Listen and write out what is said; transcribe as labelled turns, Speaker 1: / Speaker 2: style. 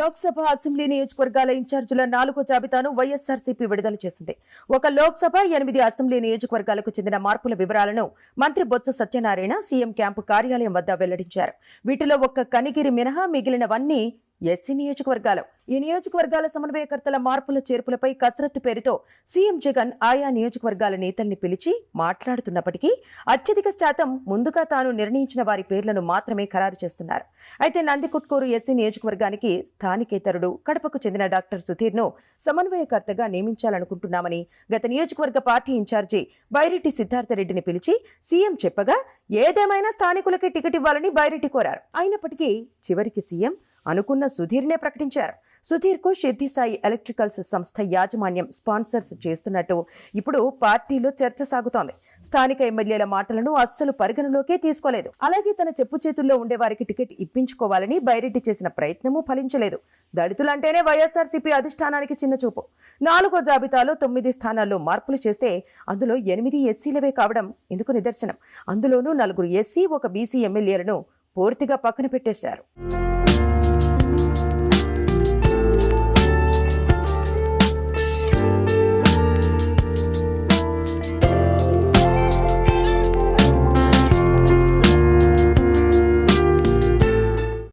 Speaker 1: Lok Sabha assembly నియోజకవర్గాల ఇన్ఛార్జీల 4వ జాబితాను వైఎస్ఆర్సీపీ విడుదల చేసింది. ఒక లోక్సభ 8 అసెంబ్లీ నియోజకవర్గాలకు చెందిన మార్పుల వివరాలను మంత్రి బొత్స సత్యనారాయణ సీఎం క్యాంపు కార్యాలయం వద్ద వెల్లడించారు. వీటిలో ఒక్క కనిగిరి మినహా మిగిలినవన్నీ ఎస్సీ నియోజకవర్గాలు. ఈ నియోజకవర్గాల సమన్వయకర్తల మార్పుల చేర్పులపై కసరత్తు పేరుతో సీఎం జగన్ ఆయా నియోజకవర్గాల నేతల్ని పిలిచి మాట్లాడుతున్నప్పటికీ అత్యధిక శాతం ముందుగా తాను నిర్ణయించిన వారి పేర్లను మాత్రమే ఖరారు చేస్తున్నారు. అయితే నందికొట్కూరు ఎస్సీ నియోజకవర్గానికి స్థానికేతరుడు కడపకు చెందిన డాక్టర్ సుధీర్ను సమన్వయకర్తగా నియమించాలనుకుంటున్నామని గత నియోజకవర్గ పార్టీ ఇన్ఛార్జి బైరెడ్డి సిద్ధార్థరెడ్డిని పిలిచి సీఎం చెప్పగా ఏదేమైనా స్థానికులకే టికెట్ ఇవ్వాలని బైరెడ్డి కోరారు. అయినప్పటికీ చివరికి సీఎం అనుకున్న సుధీర్నే ప్రకటించారు. సుధీర్కు షిర్డీ సాయి ఎలక్ట్రికల్స్ సంస్థ యాజమాన్యం స్పాన్సర్స్ చేస్తున్నట్టు ఇప్పుడు పార్టీలో చర్చ సాగుతోంది. స్థానిక ఎమ్మెల్యేల మాటలను అస్సలు పరిగణలోకే తీసుకోలేదు. అలాగే తన చెప్పు చేతుల్లో ఉండే వారికి టికెట్ ఇప్పించుకోవాలని బైరెడ్డి చేసిన ప్రయత్నమూ ఫలించలేదు. దళితులంటేనే వైఎస్ఆర్సీపీ అధిష్టానానికి చిన్నచూపు. 4వ జాబితాలో 9 స్థానాల్లో మార్పులు చేస్తే అందులో 8 ఎస్సీలవే కావడం ఇందుకు నిదర్శనం. అందులోనూ 4 ఎస్సీ 1 బీసీ ఎమ్మెల్యేలను పూర్తిగా పక్కన పెట్టేశారు.